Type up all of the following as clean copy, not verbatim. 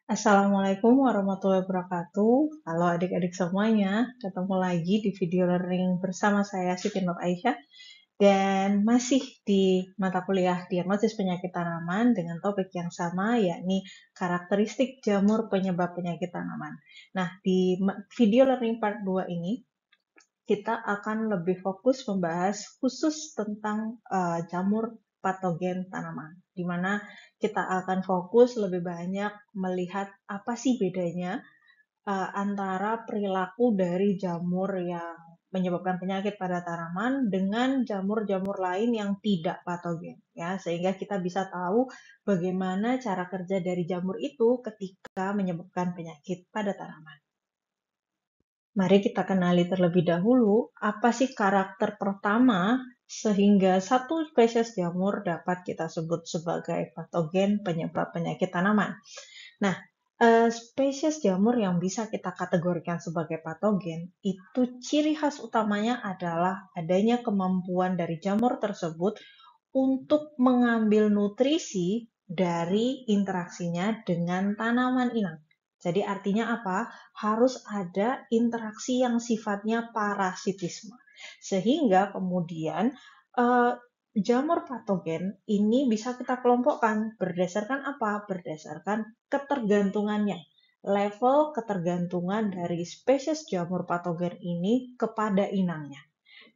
Assalamualaikum warahmatullahi wabarakatuh. Halo adik-adik semuanya, ketemu lagi di video learning bersama saya Siti Nur Aisyah dan masih di mata kuliah diagnosis penyakit tanaman dengan topik yang sama yakni karakteristik jamur penyebab penyakit tanaman. Nah, di video learning part 2 ini kita akan lebih fokus membahas khusus tentang jamur patogen tanaman, di mana kita akan fokus lebih banyak melihat apa sih bedanya antara perilaku dari jamur yang menyebabkan penyakit pada tanaman dengan jamur-jamur lain yang tidak patogen, ya, sehingga kita bisa tahu bagaimana cara kerja dari jamur itu ketika menyebabkan penyakit pada tanaman. Mari kita kenali terlebih dahulu apa sih karakter pertama sehingga satu spesies jamur dapat kita sebut sebagai patogen penyebab penyakit tanaman. Nah, spesies jamur yang bisa kita kategorikan sebagai patogen itu ciri khas utamanya adalah adanya kemampuan dari jamur tersebut untuk mengambil nutrisi dari interaksinya dengan tanaman inang. Jadi artinya apa? Harus ada interaksi yang sifatnya parasitisme. Sehingga kemudian jamur patogen ini bisa kita kelompokkan berdasarkan apa? Berdasarkan ketergantungannya. Level ketergantungan dari spesies jamur patogen ini kepada inangnya.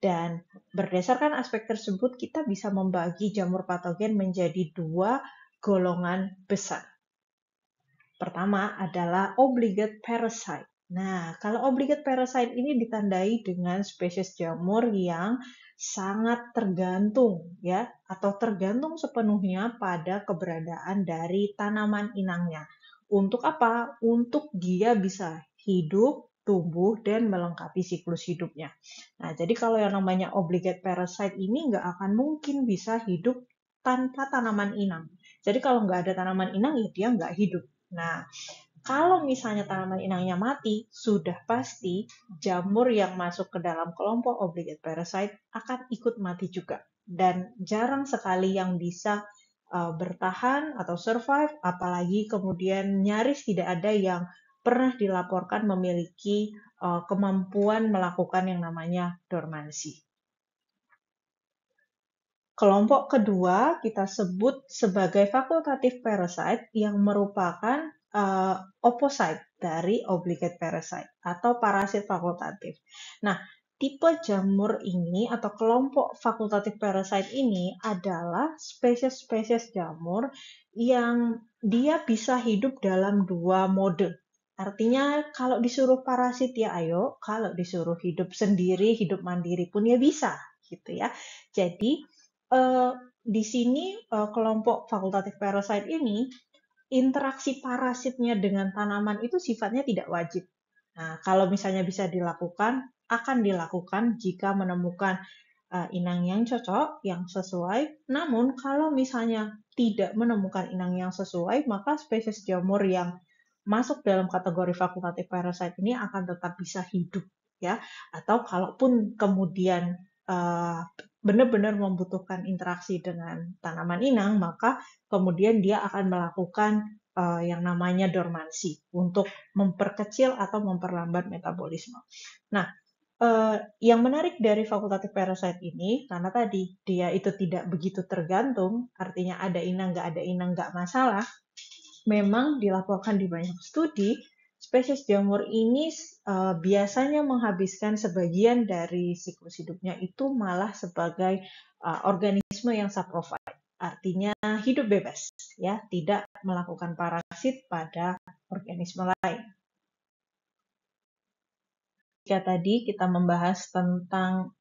Dan berdasarkan aspek tersebut, kita bisa membagi jamur patogen menjadi dua golongan besar. Pertama adalah obligate parasite. Nah, kalau obligate parasite ini ditandai dengan spesies jamur yang sangat tergantung, ya, atau tergantung sepenuhnya pada keberadaan dari tanaman inangnya. Untuk apa? Untuk dia bisa hidup, tumbuh, dan melengkapi siklus hidupnya. Nah, jadi kalau yang namanya obligate parasite ini nggak akan mungkin bisa hidup tanpa tanaman inang. Jadi kalau nggak ada tanaman inang, ya dia nggak hidup. Nah, kalau misalnya tanaman inangnya mati, sudah pasti jamur yang masuk ke dalam kelompok obligate parasite akan ikut mati juga. Dan jarang sekali yang bisa bertahan atau survive, apalagi kemudian nyaris tidak ada yang pernah dilaporkan memiliki kemampuan melakukan yang namanya dormansi. Kelompok kedua kita sebut sebagai fakultatif parasite yang merupakan opposite dari obligate parasite atau parasit fakultatif. Nah, tipe jamur ini atau kelompok fakultatif parasite ini adalah spesies-spesies jamur yang dia bisa hidup dalam dua mode. Artinya kalau disuruh parasit ya ayo, kalau disuruh hidup sendiri, hidup mandiri pun ya bisa, gitu ya. Jadi di sini kelompok fakultatif parasite ini interaksi parasitnya dengan tanaman itu sifatnya tidak wajib. Nah, kalau misalnya bisa dilakukan, akan dilakukan jika menemukan inang yang cocok, yang sesuai. Namun, kalau misalnya tidak menemukan inang yang sesuai, maka spesies jamur yang masuk dalam kategori fakultatif parasite ini akan tetap bisa hidup, ya. Atau kalaupun kemudian benar-benar membutuhkan interaksi dengan tanaman inang, maka kemudian dia akan melakukan yang namanya dormansi untuk memperkecil atau memperlambat metabolisme. Nah, yang menarik dari fakultatif parasite ini, karena tadi dia itu tidak begitu tergantung, artinya ada inang, nggak masalah, memang dilaporkan di banyak studi, spesies jamur ini biasanya menghabiskan sebagian dari siklus hidupnya itu malah sebagai organisme yang saprophyte, artinya hidup bebas, ya, tidak melakukan parasit pada organisme lain. Jika tadi kita membahas tentang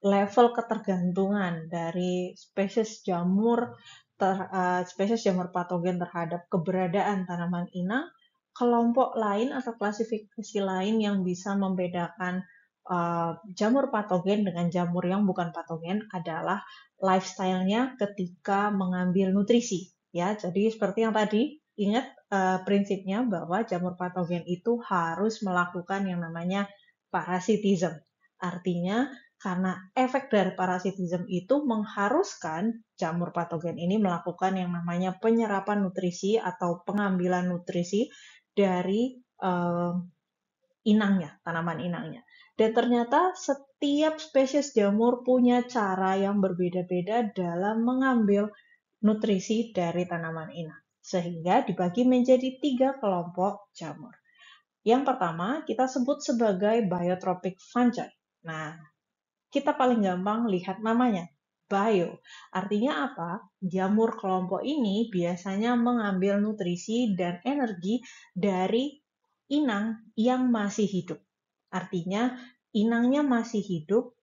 level ketergantungan dari spesies jamur patogen terhadap keberadaan tanaman inang, kelompok lain atau klasifikasi lain yang bisa membedakan jamur patogen dengan jamur yang bukan patogen adalah lifestyle-nya ketika mengambil nutrisi. Ya, jadi seperti yang tadi, ingat prinsipnya bahwa jamur patogen itu harus melakukan yang namanya parasitism. Artinya karena efek dari parasitisme itu mengharuskan jamur patogen ini melakukan yang namanya penyerapan nutrisi atau pengambilan nutrisi dari inangnya, tanaman inangnya. Dan ternyata setiap spesies jamur punya cara yang berbeda-beda dalam mengambil nutrisi dari tanaman inang. Sehingga dibagi menjadi 3 kelompok jamur. Yang pertama kita sebut sebagai biotropic fungi. Nah, kita paling gampang lihat namanya, bio. Artinya apa? Jamur kelompok ini biasanya mengambil nutrisi dan energi dari inang yang masih hidup. Artinya inangnya masih hidup,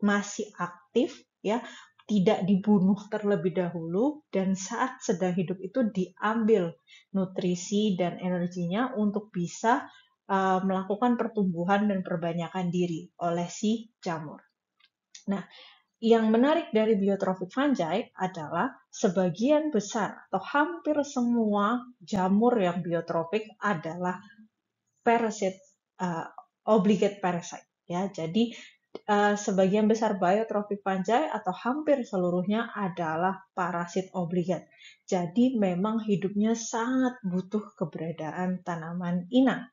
masih aktif, ya, tidak dibunuh terlebih dahulu, dan saat sedang hidup itu diambil nutrisi dan energinya untuk bisa melakukan pertumbuhan dan perbanyakan diri oleh si jamur. Nah, yang menarik dari biotropic fungi adalah sebagian besar atau hampir semua jamur yang biotropik adalah parasit, obligate parasite, ya. Jadi sebagian besar biotropic fungi atau hampir seluruhnya adalah parasit obligat. Jadi memang hidupnya sangat butuh keberadaan tanaman inang.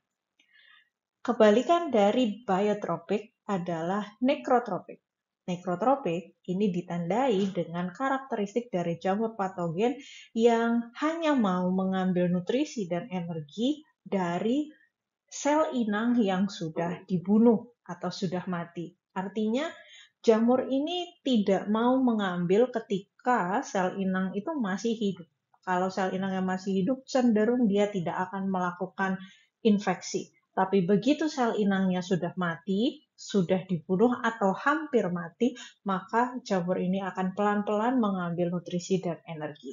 Kebalikan dari biotropik adalah nekrotropik. Nekrotropik ini ditandai dengan karakteristik dari jamur patogen yang hanya mau mengambil nutrisi dan energi dari sel inang yang sudah dibunuh atau sudah mati. Artinya jamur ini tidak mau mengambil ketika sel inang itu masih hidup. Kalau sel inang yang masih hidup, cenderung dia tidak akan melakukan infeksi. Tapi begitu sel inangnya sudah mati, sudah dibunuh atau hampir mati, maka jamur ini akan pelan-pelan mengambil nutrisi dan energi.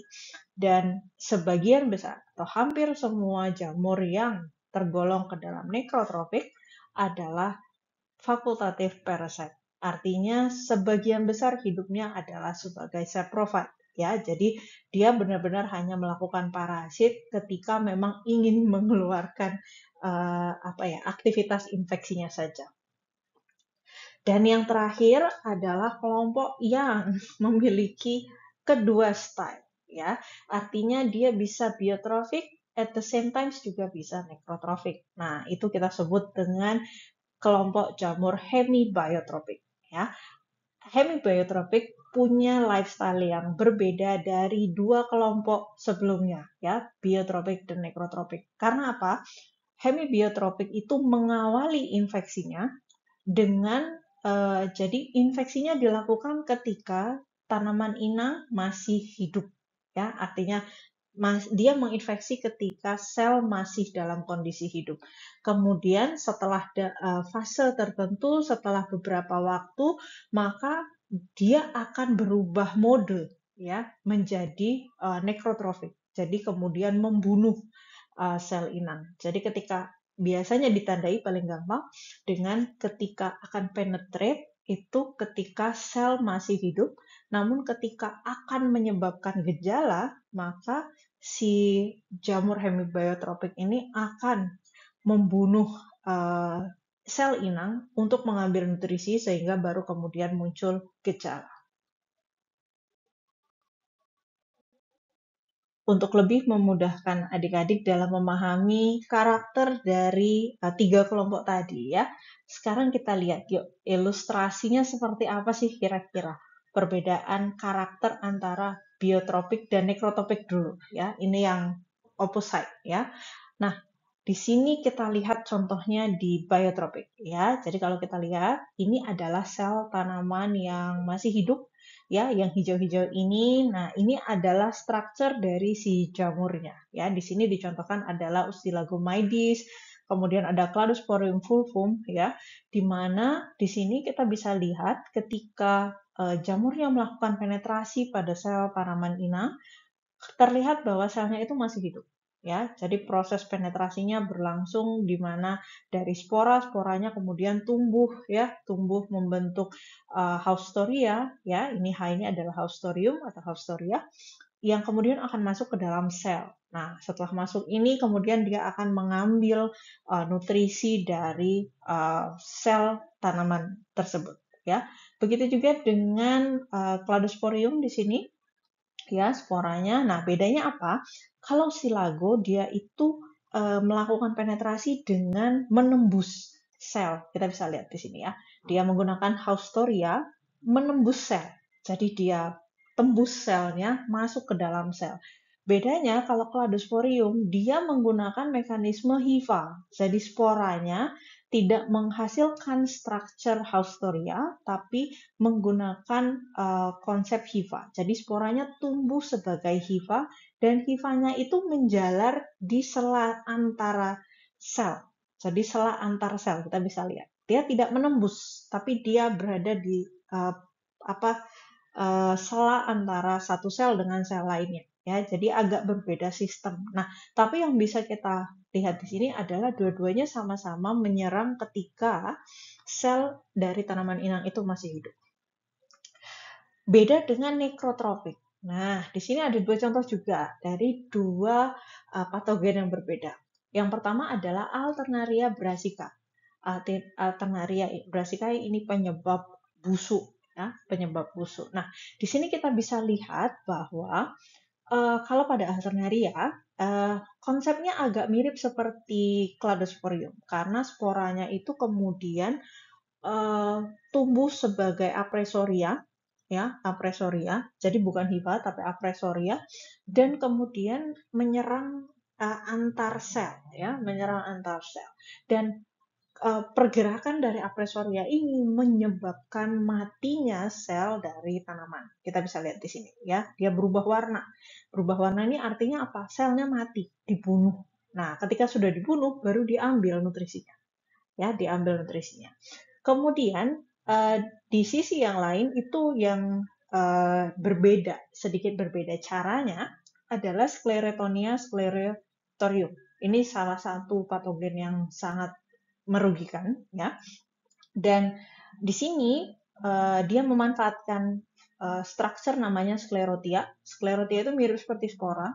Dan sebagian besar atau hampir semua jamur yang tergolong ke dalam nekrotropik adalah fakultatif parasite. Artinya sebagian besar hidupnya adalah sebagai saprophyte, ya. Jadi dia benar-benar hanya melakukan parasit ketika memang ingin mengeluarkan aktivitas infeksinya saja. Dan yang terakhir adalah kelompok yang memiliki kedua style, ya. Artinya dia bisa biotropik, at the same time juga bisa nekrotropik. Nah, itu kita sebut dengan kelompok jamur hemibiotropik, ya. Hemibiotropik punya lifestyle yang berbeda dari dua kelompok sebelumnya, ya, biotropik dan nekrotropik. Karena apa? Hemibiotropik itu mengawali infeksinya dengan jadi infeksinya dilakukan ketika tanaman inang masih hidup, ya. Artinya dia menginfeksi ketika sel masih dalam kondisi hidup. Kemudian setelah fase tertentu, setelah beberapa waktu, maka dia akan berubah mode, ya, menjadi nekrotrofik. Jadi kemudian membunuh sel inang. Jadi ketika biasanya ditandai paling gampang dengan ketika akan penetrate itu ketika sel masih hidup, namun ketika akan menyebabkan gejala, maka si jamur hemibiotropik ini akan membunuh sel inang untuk mengambil nutrisi sehingga baru kemudian muncul gejala. Untuk lebih memudahkan adik-adik dalam memahami karakter dari 3 kelompok tadi, ya. Sekarang kita lihat yuk ilustrasinya seperti apa sih kira-kira perbedaan karakter antara biotropik dan nekrotropik dulu, ya. Ini yang opposite, ya. Nah, di sini kita lihat contohnya di biotropik, ya. Jadi kalau kita lihat ini adalah sel tanaman yang masih hidup, ya, yang hijau-hijau ini. Nah, ini adalah struktur dari si jamurnya, ya. Di sini dicontohkan adalah Ustilagomydis, kemudian ada Cladosporium fulvum, ya, di mana di sini kita bisa lihat ketika jamurnya melakukan penetrasi pada sel tanaman inang, terlihat bahwa selnya itu masih hidup, ya. Jadi proses penetrasinya berlangsung di mana dari sporanya kemudian tumbuh, ya, tumbuh membentuk haustoria, ya. Ini H ini adalah haustorium atau haustoria yang kemudian akan masuk ke dalam sel. Nah, setelah masuk ini kemudian dia akan mengambil nutrisi dari sel tanaman tersebut. ya. Begitu juga dengan Cladosporium di sini, ya, sporanya. Nah, bedanya apa? Kalau Silago dia itu melakukan penetrasi dengan menembus sel. Kita bisa lihat di sini ya. Dia menggunakan Haustoria menembus sel. Jadi dia tembus selnya masuk ke dalam sel. Bedanya kalau Cladosporium dia menggunakan mekanisme hifa. Jadi sporanya tidak menghasilkan struktur Haustoria tapi menggunakan konsep hifa. Jadi sporanya tumbuh sebagai hifa dan hifanya itu menjalar di sela antara sel. Jadi sela antar sel kita bisa lihat. Dia tidak menembus, tapi dia berada di sela antara satu sel dengan sel lainnya. Ya, jadi agak berbeda sistem. Nah, tapi yang bisa kita lihat di sini adalah dua-duanya sama-sama menyerang ketika sel dari tanaman inang itu masih hidup. Beda dengan nekrotropik. Nah, di sini ada dua contoh juga dari dua patogen yang berbeda. Yang pertama adalah Alternaria brassica. Alternaria brassica ini penyebab busuk, ya, penyebab busuk. Nah, di sini kita bisa lihat bahwa kalau pada Alternaria, konsepnya agak mirip seperti Cladosporium, karena sporanya itu kemudian tumbuh sebagai apresoria, ya, apresoria. Jadi bukan hifa tapi apresoria, dan kemudian menyerang antar sel, ya, menyerang antar sel. Dan pergerakan dari apresoria ini menyebabkan matinya sel dari tanaman. Kita bisa lihat di sini, ya, dia berubah warna. Berubah warna ini artinya apa? Selnya mati, dibunuh. Nah, ketika sudah dibunuh, baru diambil nutrisinya, ya, diambil nutrisinya. Kemudian di sisi yang lain itu yang berbeda, sedikit berbeda caranya adalah Sclerotonia sclerotorium. Ini salah satu patogen yang sangat merugikan, ya. Dan di sini dia memanfaatkan struktur namanya sklerotia. Sklerotia itu mirip seperti spora,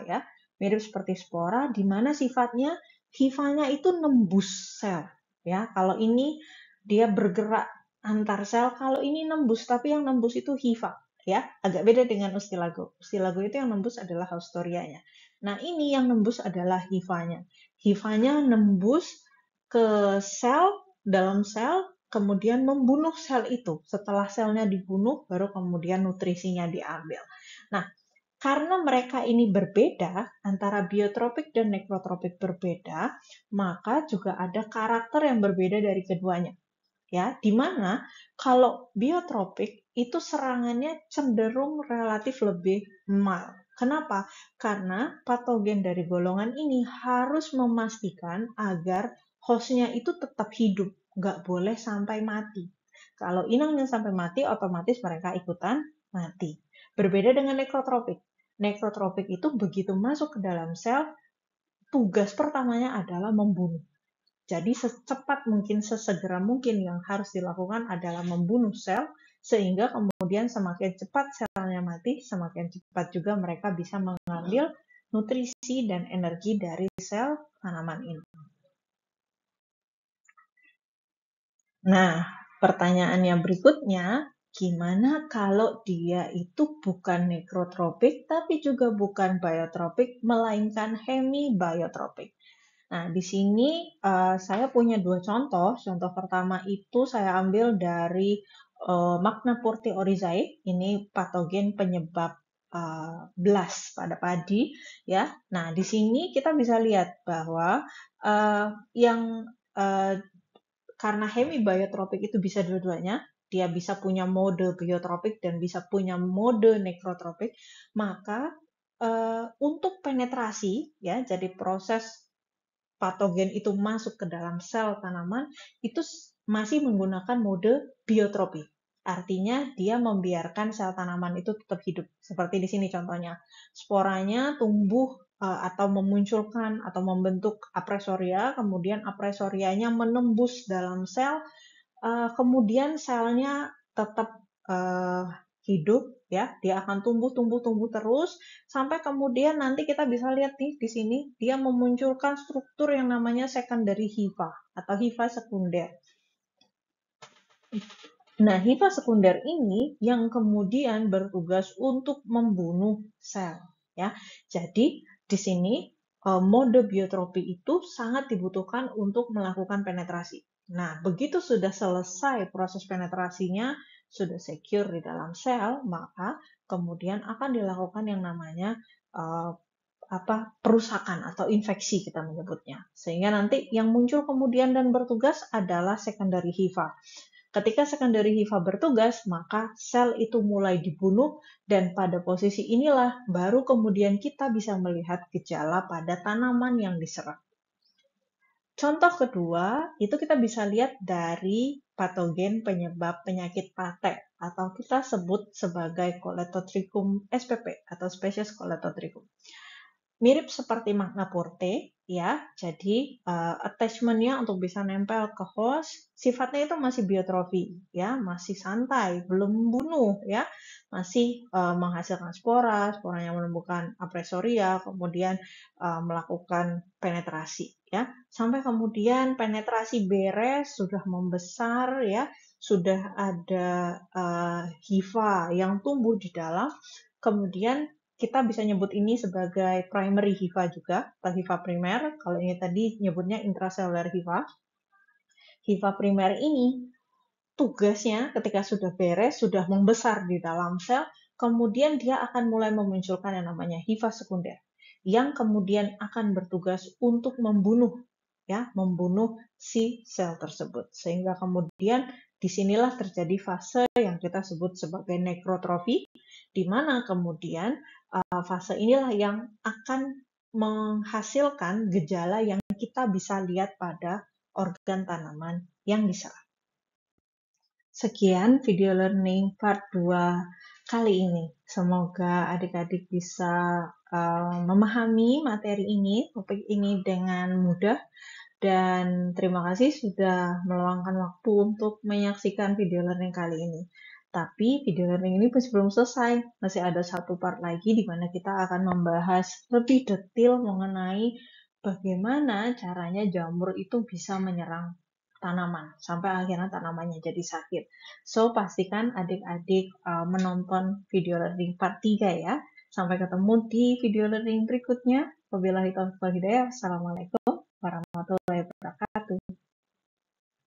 ya, mirip seperti spora, di mana sifatnya hifanya itu nembus sel, ya. Kalau ini dia bergerak antar sel, kalau ini nembus, tapi yang nembus itu hifa, ya. Agak beda dengan Ustilago. Ustilago itu yang nembus adalah Haustorianya. Nah, ini yang nembus adalah hifanya. Hifanya nembus ke sel, dalam sel, kemudian membunuh sel itu. Setelah selnya dibunuh, baru kemudian nutrisinya diambil. Nah, karena mereka ini berbeda, antara biotropik dan nekrotropik berbeda, maka juga ada karakter yang berbeda dari keduanya. Ya, di mana kalau biotropik itu serangannya cenderung relatif lebih mild. Kenapa? Karena patogen dari golongan ini harus memastikan agar hostnya itu tetap hidup, nggak boleh sampai mati. Kalau inangnya sampai mati, otomatis mereka ikutan mati. Berbeda dengan nekrotropik. Nekrotropik itu begitu masuk ke dalam sel, tugas pertamanya adalah membunuh. Jadi secepat mungkin, sesegera mungkin yang harus dilakukan adalah membunuh sel, sehingga kemudian semakin cepat selnya mati, semakin cepat juga mereka bisa mengambil nutrisi dan energi dari sel tanaman ini. Nah, pertanyaannya berikutnya, gimana kalau dia itu bukan nekrotropik, tapi juga bukan biotropik, melainkan hemibiotropik? Nah, di sini saya punya dua contoh. Contoh pertama itu saya ambil dari Magnapurti oryzae. Ini patogen penyebab blast pada padi, ya. Nah, di sini kita bisa lihat bahwa yang karena hemibiotropik itu bisa dua-duanya, dia bisa punya mode biotropik dan bisa punya mode nekrotropik, maka untuk penetrasi, ya, jadi proses patogen itu masuk ke dalam sel tanaman itu masih menggunakan mode biotropi. Artinya dia membiarkan sel tanaman itu tetap hidup. Seperti di sini contohnya. Sporanya tumbuh atau memunculkan atau membentuk apresoria, kemudian apresorianya menembus dalam sel, kemudian selnya tetap hidup, ya, dia akan tumbuh terus sampai kemudian nanti kita bisa lihat nih di sini dia memunculkan struktur yang namanya secondary hifa atau hifa sekunder. Nah, hifa sekunder ini yang kemudian bertugas untuk membunuh sel, ya. Jadi di sini mode biotropi itu sangat dibutuhkan untuk melakukan penetrasi. Nah, begitu sudah selesai proses penetrasinya, sudah secure di dalam sel, maka kemudian akan dilakukan yang namanya perusakan atau infeksi kita menyebutnya. Sehingga nanti yang muncul kemudian dan bertugas adalah secondary hifa. Ketika secondary hifa bertugas, maka sel itu mulai dibunuh dan pada posisi inilah baru kemudian kita bisa melihat gejala pada tanaman yang diserang. Contoh kedua, itu kita bisa lihat dari patogen penyebab penyakit pate atau kita sebut sebagai Coletotrichum spp atau spesies Coletotrichum. Mirip seperti magna porte, ya. Jadi attachment-nya untuk bisa nempel ke host, sifatnya itu masih biotrofi, ya, masih santai, belum membunuh, ya, masih menghasilkan spora, sporanya menemukan apresoria, kemudian melakukan penetrasi, ya, sampai kemudian penetrasi beres, sudah membesar, ya, sudah ada hifa yang tumbuh di dalam, kemudian kita bisa nyebut ini sebagai primary hifa juga, atau hifa primer. Kalau ini tadi nyebutnya intracellular hifa. Hifa primer ini tugasnya ketika sudah beres, sudah membesar di dalam sel, kemudian dia akan mulai memunculkan yang namanya hifa sekunder, yang kemudian akan bertugas untuk membunuh, ya, membunuh si sel tersebut. Sehingga kemudian disinilah terjadi fase yang kita sebut sebagai nekrotrofi, di mana kemudian fase inilah yang akan menghasilkan gejala yang kita bisa lihat pada organ tanaman yang diserang. Sekian video learning part 2 kali ini. Semoga adik-adik bisa memahami materi ini, topik ini dengan mudah. Dan terima kasih sudah meluangkan waktu untuk menyaksikan video learning kali ini. Tapi video learning ini masih belum selesai. Masih ada satu part lagi di mana kita akan membahas lebih detail mengenai bagaimana caranya jamur itu bisa menyerang tanaman sampai akhirnya tanamannya jadi sakit. So, pastikan adik-adik menonton video learning part 3 ya. Sampai ketemu di video learning berikutnya. Wabillahi taufiq wal hidayah. Assalamualaikum warahmatullahi wabarakatuh.